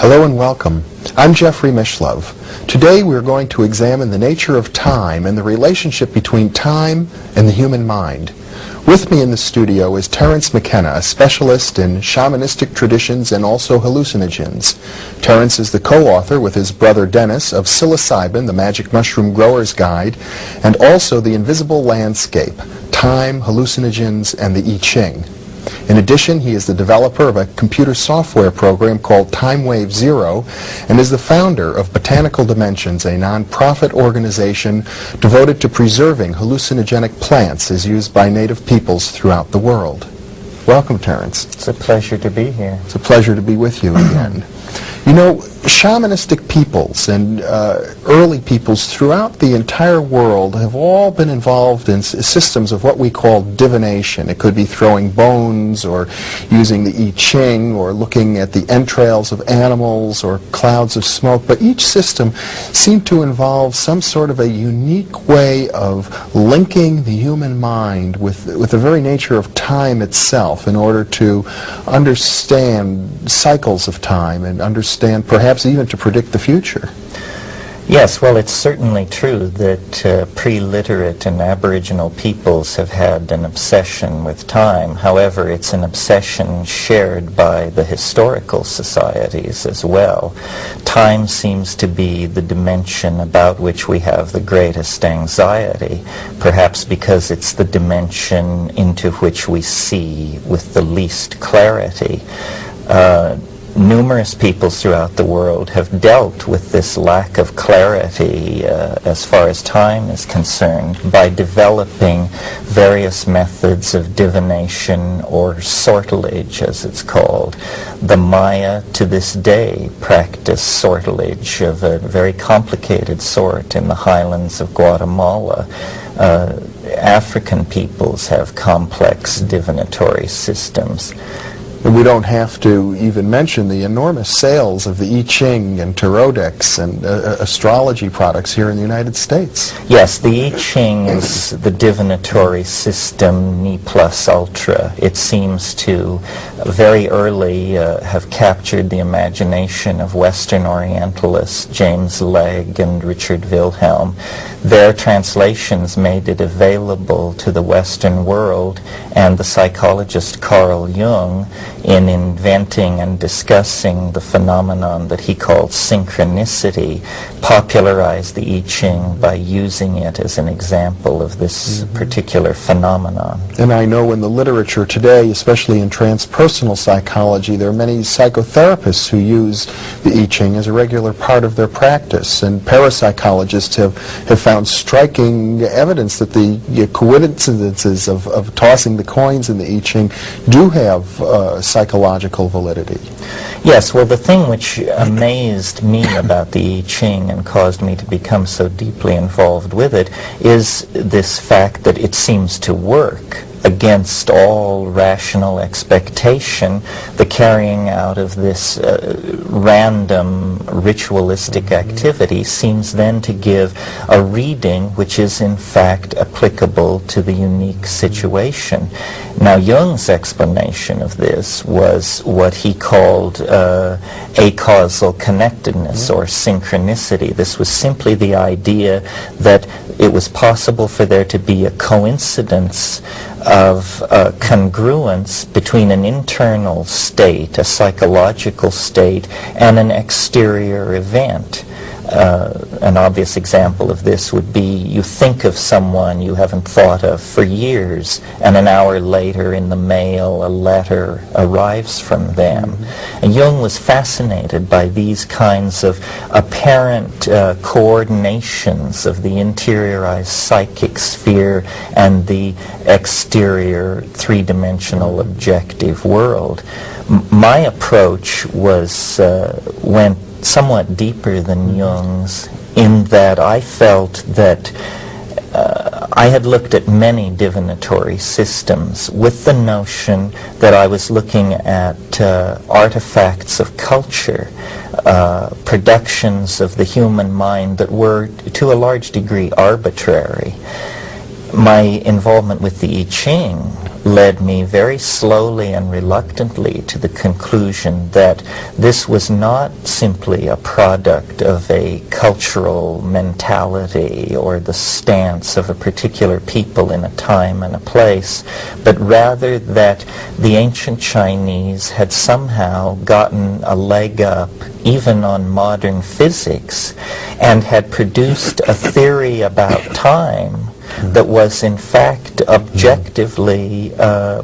Hello and welcome. I'm Jeffrey Mishlove. Today we're going to examine the nature of time and the relationship between time and the human mind. With me in the studio is Terence McKenna, a specialist in shamanistic traditions and also hallucinogens. Terence is the co-author with his brother Dennis of Psilocybin, the Magic Mushroom Grower's Guide, and also The Invisible Landscape, Time, Hallucinogens, and the I Ching. In addition, he is the developer of a computer software program called TimeWave Zero and is the founder of Botanical Dimensions, a non-profit organization devoted to preserving hallucinogenic plants as used by native peoples throughout the world. Welcome, Terence. It's a pleasure to be here. It's a pleasure to be with you again. You know, shamanistic peoples and early peoples throughout the entire world have all been involved in systems of what we call divination. It could be throwing bones or using the I Ching or looking at the entrails of animals or clouds of smoke, but each system seemed to involve some sort of a unique way of linking the human mind with the very nature of time itself in order to understand cycles of time and understand perhaps even to predict the future. Yes, well, it's certainly true that pre-literate and Aboriginal peoples have had an obsession with time. However, it's an obsession shared by the historical societies as well. Time seems to be the dimension about which we have the greatest anxiety, perhaps because it's the dimension into which we see with the least clarity. Numerous peoples throughout the world have dealt with this lack of clarity as far as time is concerned by developing various methods of divination or sortilege, as it's called. The Maya to this day practice sortilege of a very complicated sort in the highlands of Guatemala. African peoples have complex divinatory systems. And we don't have to even mention the enormous sales of the I Ching and tarot decks and astrology products here in the United States. Yes, the I Ching is the divinatory system ne plus ultra. It seems to very early have captured the imagination of Western Orientalists James Legge and Richard Wilhelm. Their translations made it available to the Western world, and the psychologist Carl Jung, in inventing and discussing the phenomenon that he called synchronicity, popularized the I Ching by using it as an example of this particular phenomenon. And I know in the literature today, especially in transpersonal psychology, there are many psychotherapists who use the I Ching as a regular part of their practice, and parapsychologists have found striking evidence that the coincidences of tossing the coins in the I Ching do have psychological validity. Yes, well, the thing which amazed me about the I Ching and caused me to become so deeply involved with it is this fact that it seems to work against all rational expectation. The carrying out of this random ritualistic activity seems then to give a reading which is in fact applicable to the unique situation. Now, Jung's explanation of this was what he called acausal connectedness or synchronicity. This was simply the idea that it was possible for there to be a coincidence of congruence between an internal state, a psychological state, and an exterior event. An obvious example of this would be you think of someone you haven't thought of for years, and an hour later in the mail a letter arrives from them. And Jung was fascinated by these kinds of apparent coordinations of the interiorized psychic sphere and the exterior three-dimensional objective world. My approach was went somewhat deeper than Jung's in that I felt that I had looked at many divinatory systems with the notion that I was looking at artifacts of culture, productions of the human mind that were to a large degree arbitrary. My involvement with the I Ching led me very slowly and reluctantly to the conclusion that this was not simply a product of a cultural mentality or the stance of a particular people in a time and a place, but rather that the ancient Chinese had somehow gotten a leg up even on modern physics and had produced a theory about time that was in fact objectively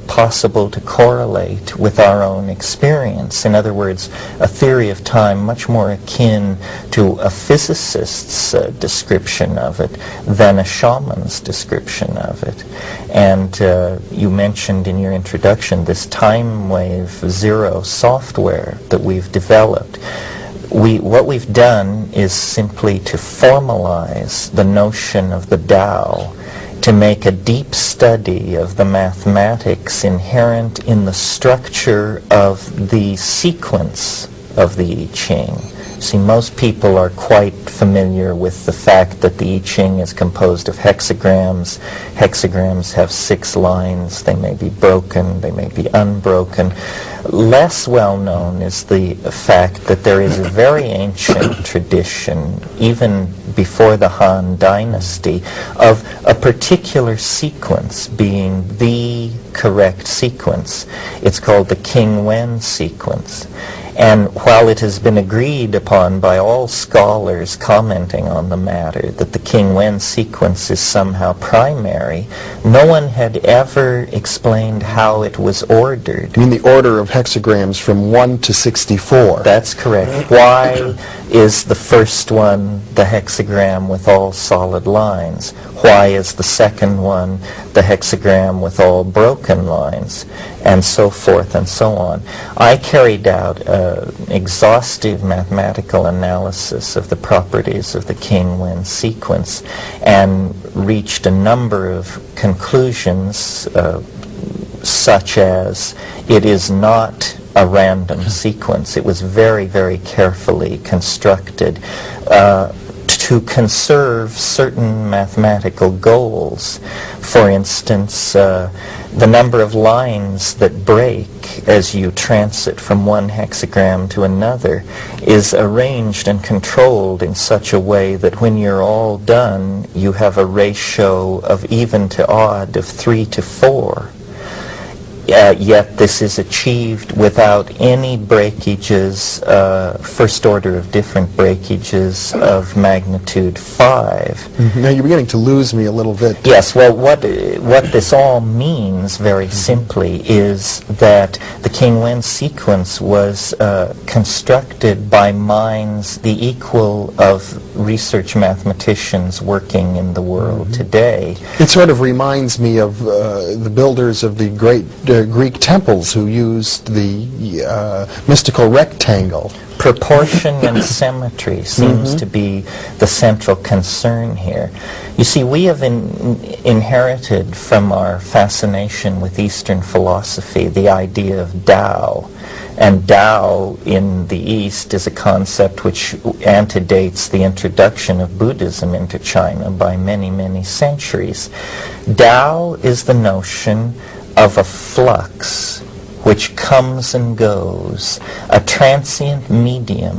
possible to correlate with our own experience. In other words, a theory of time much more akin to a physicist's description of it than a shaman's description of it. And you mentioned in your introduction this time wave zero software that we've developed. What we've done is simply to formalize the notion of the Tao, to make a deep study of the mathematics inherent in the structure of the sequence of the I Ching. See, most people are quite familiar with the fact that the I Ching is composed of hexagrams. Hexagrams have 6 lines. They may be broken, they may be unbroken. Less well known is the fact that there is a very ancient tradition, even before the Han Dynasty, of a particular sequence being the correct sequence. It's called the King Wen sequence. And while it has been agreed upon by all scholars commenting on the matter that the King Wen sequence is somehow primary, no one had ever explained how it was ordered. You mean the order of hexagrams from 1 to 64? That's correct. Why is the first one the hexagram with all solid lines? Why is the second one the hexagram with all broken lines? And so forth and so on. I carried out an exhaustive mathematical analysis of the properties of the King Wen sequence and reached a number of conclusions such as it is not a random sequence. It was very, very carefully constructed to conserve certain mathematical goals. For instance, the number of lines that break as you transit from one hexagram to another is arranged and controlled in such a way that when you're all done, you have a ratio of even to odd of 3 to 4. Yet this is achieved without any breakages, first order of different breakages of magnitude 5. Now you're beginning to lose me a little bit. Yes, well, what this all means very simply is that the King Wen sequence was constructed by minds the equal of research mathematicians working in the world today. It sort of reminds me of the builders of the great Greek temples who used the mystical rectangle. Proportion and symmetry seems to be the central concern here. You see, we have inherited from our fascination with Eastern philosophy the idea of Tao. And Tao in the East is a concept which antedates the introduction of Buddhism into China by many, many centuries. Tao is the notion of a flux which comes and goes, a transient medium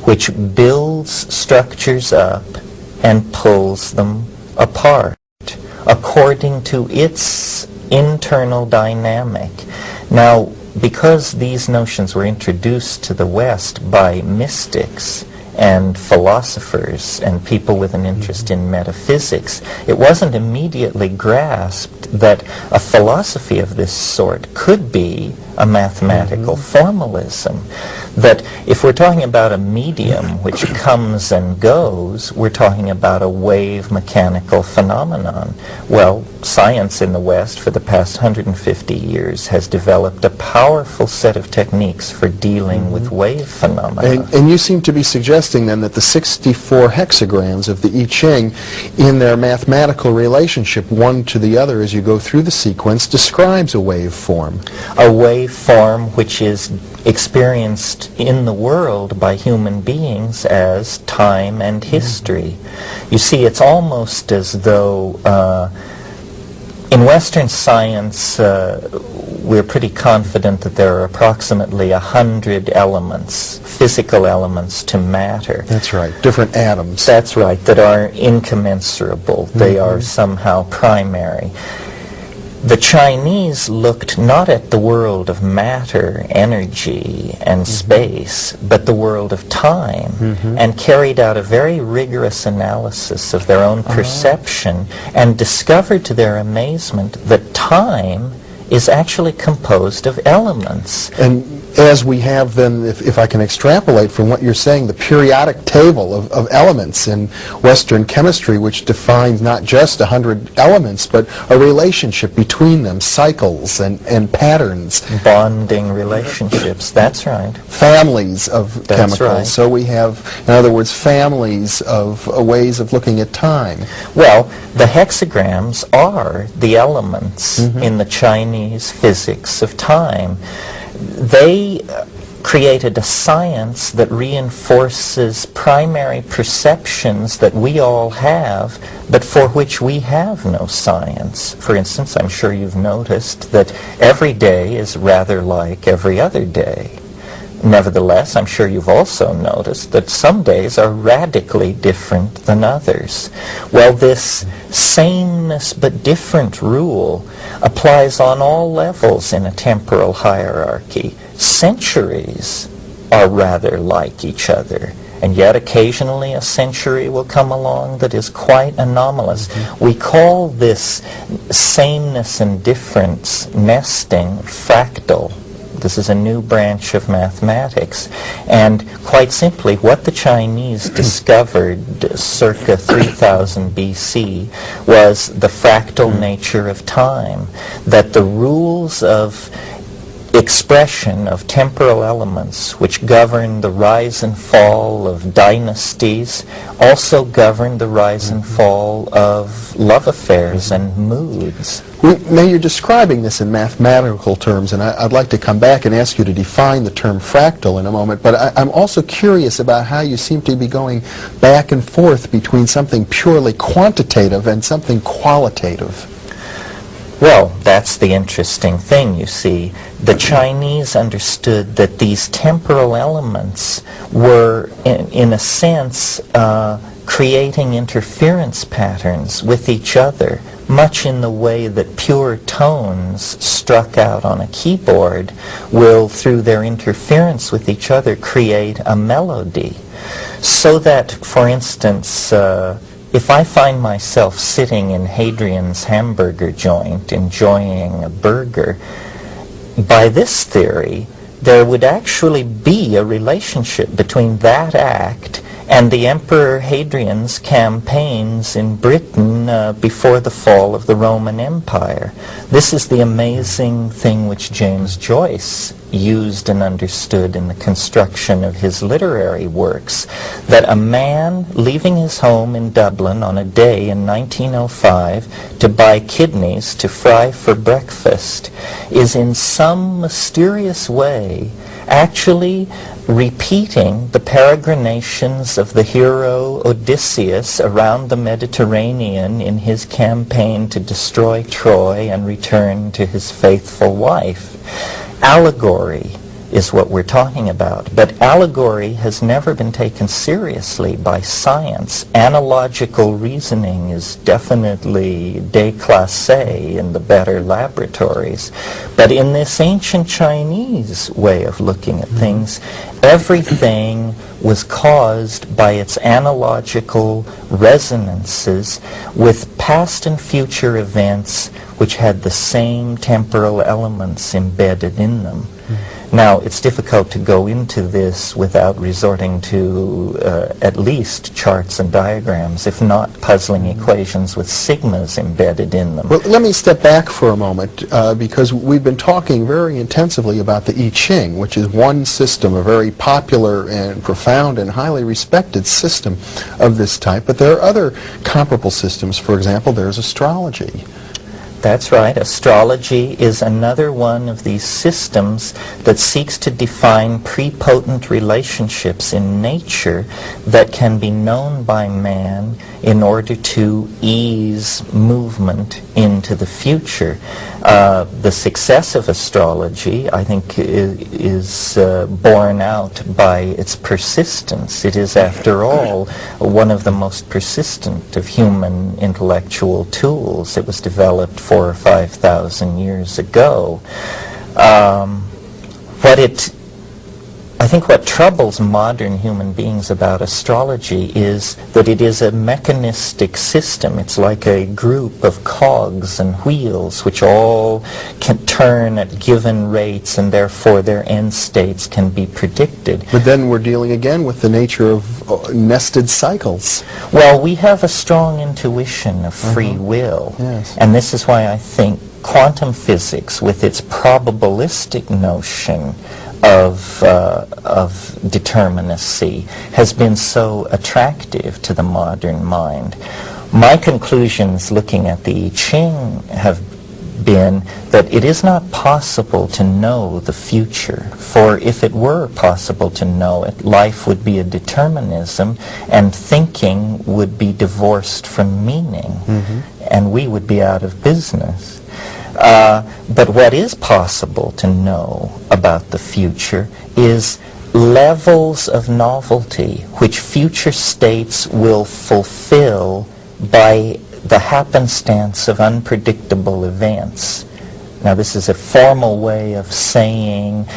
which builds structures up and pulls them apart according to its internal dynamic. Now, because these notions were introduced to the West by mystics and philosophers and people with an interest in metaphysics, it wasn't immediately grasped that a philosophy of this sort could be a mathematical formalism. That if we're talking about a medium which comes and goes, we're talking about a wave mechanical phenomenon. Well, science in the West for the past 150 years has developed a powerful set of techniques for dealing with wave phenomena. And you seem to be suggesting then that the 64 hexagrams of the I Ching, in their mathematical relationship one to the other as you go through the sequence, describes a waveform. A waveform which is experienced in the world by human beings as time and history. You see, it's almost as though In Western science, we're pretty confident that there are approximately 100 elements, physical elements to matter. That's right, different atoms. That's right, that are incommensurable. They are somehow primary. The Chinese looked not at the world of matter, energy, and space, but the world of time, and carried out a very rigorous analysis of their own perception, and discovered to their amazement that time is actually composed of elements. And as we have then, if I can extrapolate from what you're saying, the periodic table of elements in Western chemistry, which defines not just 100 elements, but a relationship between them, cycles and patterns. Bonding relationships, that's right. Families of chemicals. Right. So we have, in other words, families of ways of looking at time. Well, the hexagrams are the elements in the Chinese physics of time. They created a science that reinforces primary perceptions that we all have, but for which we have no science. For instance, I'm sure you've noticed that every day is rather like every other day. Nevertheless, I'm sure you've also noticed that some days are radically different than others. Well, this sameness but different rule applies on all levels in a temporal hierarchy. Centuries are rather like each other, and yet occasionally a century will come along that is quite anomalous. We call this sameness and difference nesting fractal. This is a new branch of mathematics. And quite simply, what the Chinese discovered circa 3000 BC was the fractal nature of time, that the rules of expression of temporal elements which govern the rise and fall of dynasties also govern the rise and fall of love affairs and moods. Now you're describing this in mathematical terms, and I'd like to come back and ask you to define the term fractal in a moment, but I'm also curious about how you seem to be going back and forth between something purely quantitative and something qualitative. Well, that's the interesting thing, you see. The Chinese understood that these temporal elements were, in a sense, creating interference patterns with each other, much in the way that pure tones struck out on a keyboard will, through their interference with each other, create a melody. So that, for instance, if I find myself sitting in Hadrian's hamburger joint enjoying a burger, by this theory, there would actually be a relationship between that act and the Emperor Hadrian's campaigns in Britain before the fall of the Roman Empire. This is the amazing thing which James Joyce used and understood in the construction of his literary works, that a man leaving his home in Dublin on a day in 1905 to buy kidneys to fry for breakfast is in some mysterious way actually repeating the peregrinations of the hero Odysseus around the Mediterranean in his campaign to destroy Troy and return to his faithful wife. Allegory is what we're talking about, but allegory has never been taken seriously by science. Analogical reasoning is definitely déclassé in the better laboratories, but in this ancient Chinese way of looking at things, everything was caused by its analogical resonances with past and future events which had the same temporal elements embedded in them. Now, it's difficult to go into this without resorting to at least charts and diagrams, if not puzzling equations with sigmas embedded in them. Well, let me step back for a moment, because we've been talking very intensively about the I Ching, which is one system, a very popular and profound and highly respected system of this type. But there are other comparable systems. For example, there's astrology. That's right. Astrology is another one of these systems that seeks to define prepotent relationships in nature that can be known by man in order to ease movement into the future. The success of astrology, I think, is borne out by its persistence. It is, after all, one of the most persistent of human intellectual tools. It was developed 4,000 or 5,000 years ago. I think what troubles modern human beings about astrology is that it is a mechanistic system. It's like a group of cogs and wheels which all can turn at given rates, and therefore their end states can be predicted. But then we're dealing again with the nature of nested cycles. Well, we have a strong intuition of free will, Yes. and this is why I think quantum physics, with its probabilistic notion of determinacy, has been so attractive to the modern mind. My conclusions looking at the I Ching have been that it is not possible to know the future, for if it were possible to know it, life would be a determinism, and thinking would be divorced from meaning, and we would be out of business. But what is possible to know about the future is levels of novelty which future states will fulfill by the happenstance of unpredictable events. Now, this is a formal way of saying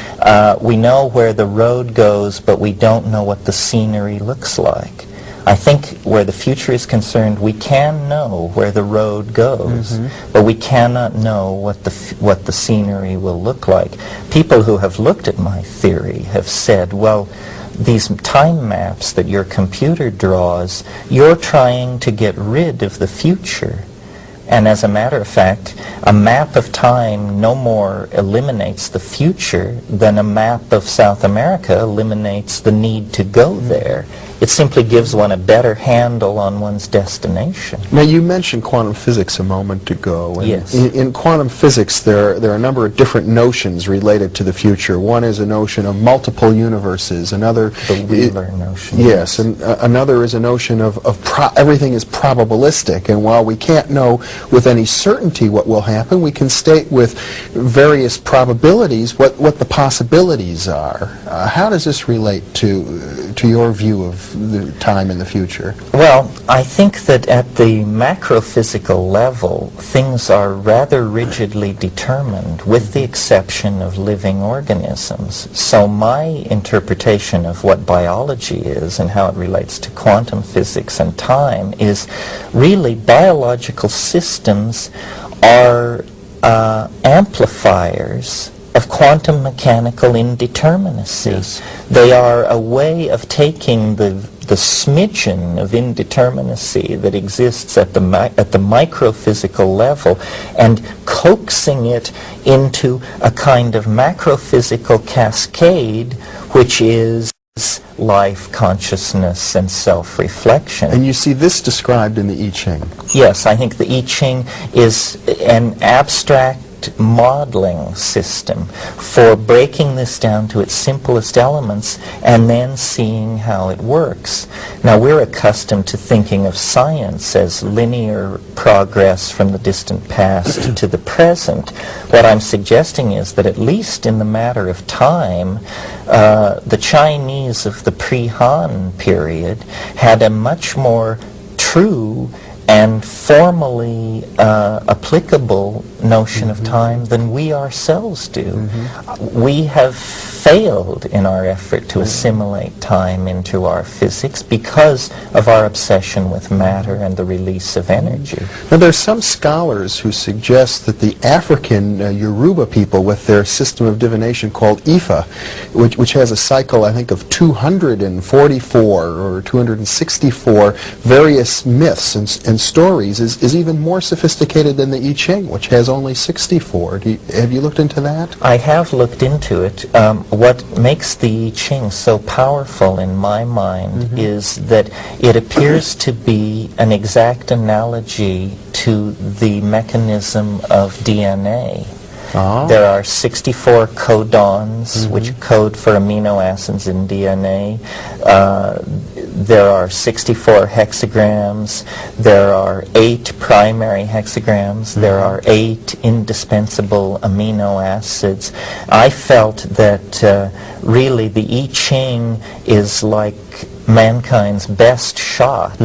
we know where the road goes, but we don't know what the scenery looks like. I think where the future is concerned, we can know where the road goes, but we cannot know what the scenery will look like. People who have looked at my theory have said, well, these time maps that your computer draws, you're trying to get rid of the future. And as a matter of fact, a map of time no more eliminates the future than a map of South America eliminates the need to go there. It simply gives one a better handle on one's destination. Now, you mentioned quantum physics a moment ago. And yes. In quantum physics, there are a number of different notions related to the future. One is a notion of multiple universes. Another, the Wheeler notion. Yes, and another is a notion of everything is probabilistic. And while we can't know with any certainty what will happen, we can state with various probabilities what the possibilities are. How does this relate to your view of the time in the future? Well, I think that at the macrophysical level, things are rather rigidly determined, with the exception of living organisms. So my interpretation of what biology is and how it relates to quantum physics and time is really biological systems are amplifiers of quantum mechanical indeterminacy. Yes. They are a way of taking the smidgen of indeterminacy that exists at the microphysical level and coaxing it into a kind of macrophysical cascade, which is life, consciousness, and self-reflection. And you see this described in the I Ching. Yes, I think the I Ching is an abstract modeling system for breaking this down to its simplest elements and then seeing how it works. Now, we're accustomed to thinking of science as linear progress from the distant past to the present. What I'm suggesting is that at least in the matter of time, the Chinese of the pre-Han period had a much more true and formally applicable notion of time than we ourselves do. We have failed in our effort to assimilate time into our physics because of our obsession with matter and the release of energy. Now, there's some scholars who suggest that the African Yoruba people, with their system of divination called Ifa, which has a cycle, I think, of 244 or 264 various myths and stories, is even more sophisticated than the I Ching, which has only 64. Have you looked into that? I have looked into it. What makes the I Ching so powerful in my mind is that it appears to be an exact analogy to the mechanism of DNA. There are 64 codons which code for amino acids in DNA. There are 64 hexagrams. There are 8 primary hexagrams. There are 8 indispensable amino acids. I felt that really the I Ching is like mankind's best shot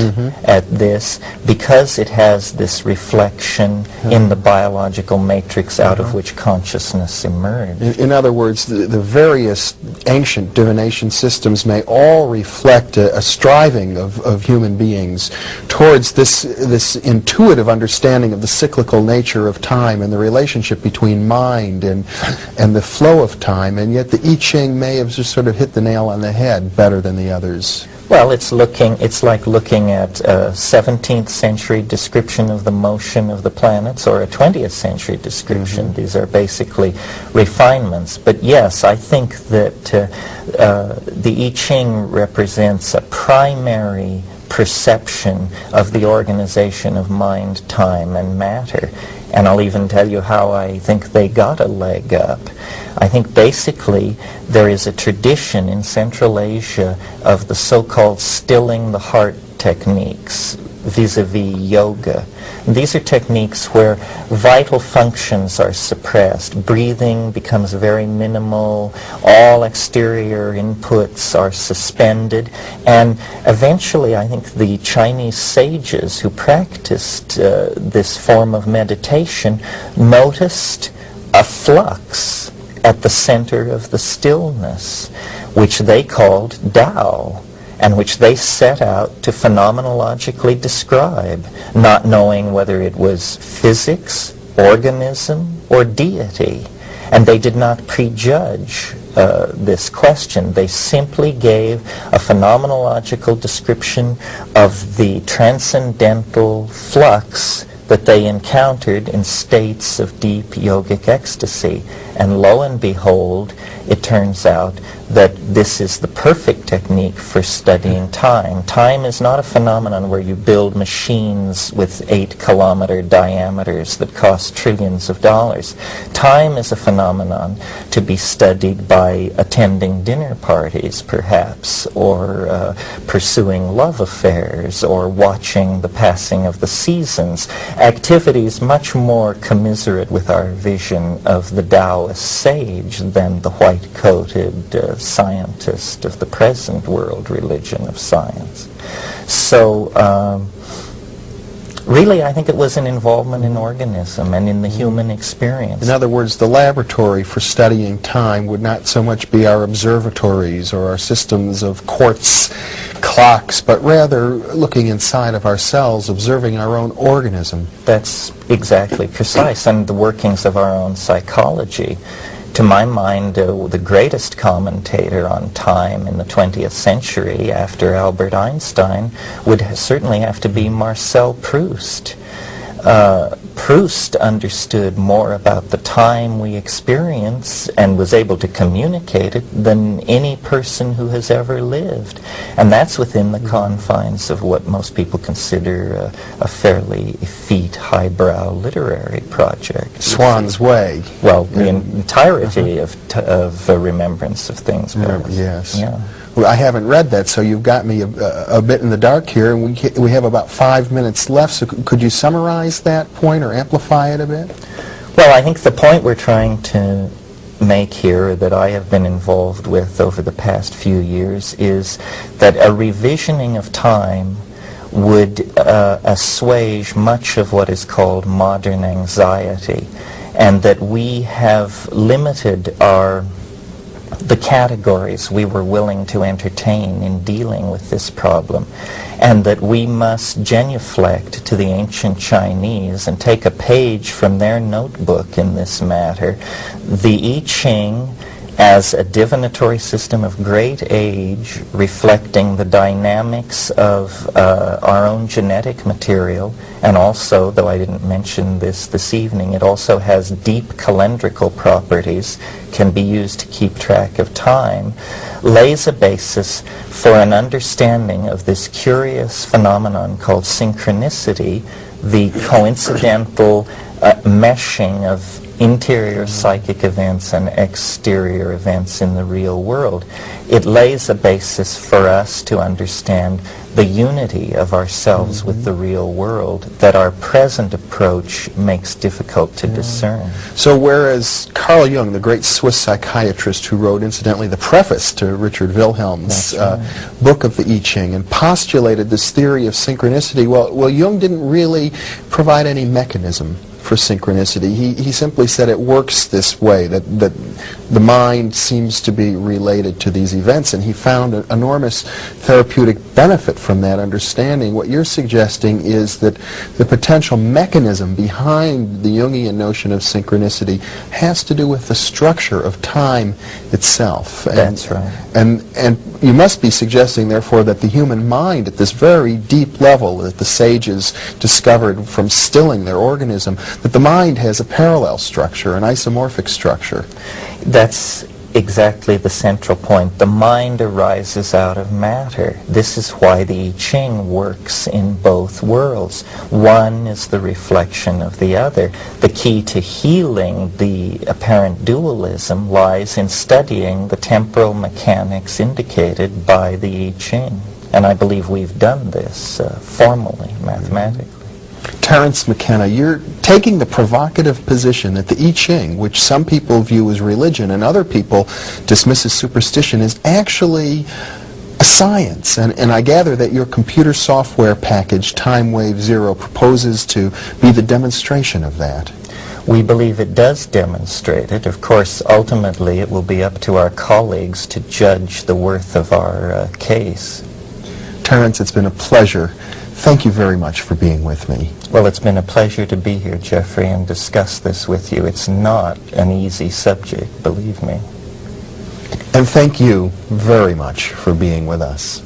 at this because it has this reflection in the biological matrix out of which consciousness emerged. In other words, the various ancient divination systems may all reflect a striving of human beings towards this intuitive understanding of the cyclical nature of time and the relationship between mind and the flow of time, and yet the I Ching may have just sort of hit the nail on the head better than the others. Well, it's like looking at a 17th century description of the motion of the planets or a 20th century description. These are basically refinements. But yes, I think that the I Ching represents a primary perception of the organization of mind, time, and matter. And I'll even tell you how I think they got a leg up. I think basically there is a tradition in Central Asia of the so-called stilling the heart techniques vis-a-vis yoga. And these are techniques where vital functions are suppressed. Breathing becomes very minimal. All exterior inputs are suspended. And eventually, I think the Chinese sages who practiced this form of meditation noticed a flux at the center of the stillness, which they called Tao, and which they set out to phenomenologically describe, not knowing whether it was physics, organism, or deity. And they did not prejudge this question. They simply gave a phenomenological description of the transcendental flux that they encountered in states of deep yogic ecstasy. And lo and behold, it turns out that this is the perfect technique for studying time. Time is not a phenomenon where you build machines with 8-kilometer diameters that cost trillions of dollars. Time is a phenomenon to be studied by attending dinner parties, perhaps, or pursuing love affairs, or watching the passing of the seasons. Activities much more commiserate with our vision of the Taoist sage than the white-coated scientist of the present world religion of science. So really, I think it was an involvement in organism and in the human experience. In other words, the laboratory for studying time would not so much be our observatories or our systems of quartz clocks, but rather looking inside of ourselves, observing our own organism. That's exactly precise, and the workings of our own psychology. To my mind, the greatest commentator on time in the 20th century after Albert Einstein would certainly have to be Marcel Proust. Proust understood more about the time we experience and was able to communicate it than any person who has ever lived. And that's within the confines of what most people consider a fairly effete, highbrow literary project. Swan's Way. Well, the entirety of Remembrance of Things. Yes. Yeah. Well, I haven't read that, so you've got me a bit in the dark here, and we have about 5 minutes left, so could you summarize that point or amplify it a bit? Well, I think the point we're trying to make here, that I have been involved with over the past few years, is that a revisioning of time would assuage much of what is called modern anxiety, and that we have limited the categories we were willing to entertain in dealing with this problem, and that we must genuflect to the ancient Chinese and take a page from their notebook in this matter. The I Ching as a divinatory system of great age, reflecting the dynamics of our own genetic material, and also, though I didn't mention this evening, it also has deep calendrical properties, can be used to keep track of time, lays a basis for an understanding of this curious phenomenon called synchronicity, the coincidental meshing of interior psychic events and exterior events in the real world. It lays a basis for us to understand the unity of ourselves with the real world that our present approach makes difficult to discern. So whereas Carl Jung, the great Swiss psychiatrist who wrote, incidentally, the preface to Richard Wilhelm's book of the I Ching and postulated this theory of synchronicity, well, Jung didn't really provide any mechanism for synchronicity. He simply said it works this way, that the mind seems to be related to these events, and he found an enormous therapeutic benefit from that understanding. What you're suggesting is that the potential mechanism behind the Jungian notion of synchronicity has to do with the structure of time itself. That's right. And you must be suggesting, therefore, that the human mind at this very deep level that the sages discovered from stilling their organism, that the mind has a parallel structure, an isomorphic structure. That's exactly the central point. The mind arises out of matter. This is why the I Ching works in both worlds. One is the reflection of the other. The key to healing the apparent dualism lies in studying the temporal mechanics indicated by the I Ching. And I believe we've done this formally, mathematically. Terence McKenna, you're taking the provocative position that the I Ching, which some people view as religion and other people dismiss as superstition, is actually a science. And I gather that your computer software package, Time Wave Zero, proposes to be the demonstration of that. We believe it does demonstrate it. Of course, ultimately, it will be up to our colleagues to judge the worth of our case. Terence, it's been a pleasure. Thank you very much for being with me. Well, it's been a pleasure to be here, Jeffrey, and discuss this with you. It's not an easy subject, believe me. And thank you very much for being with us.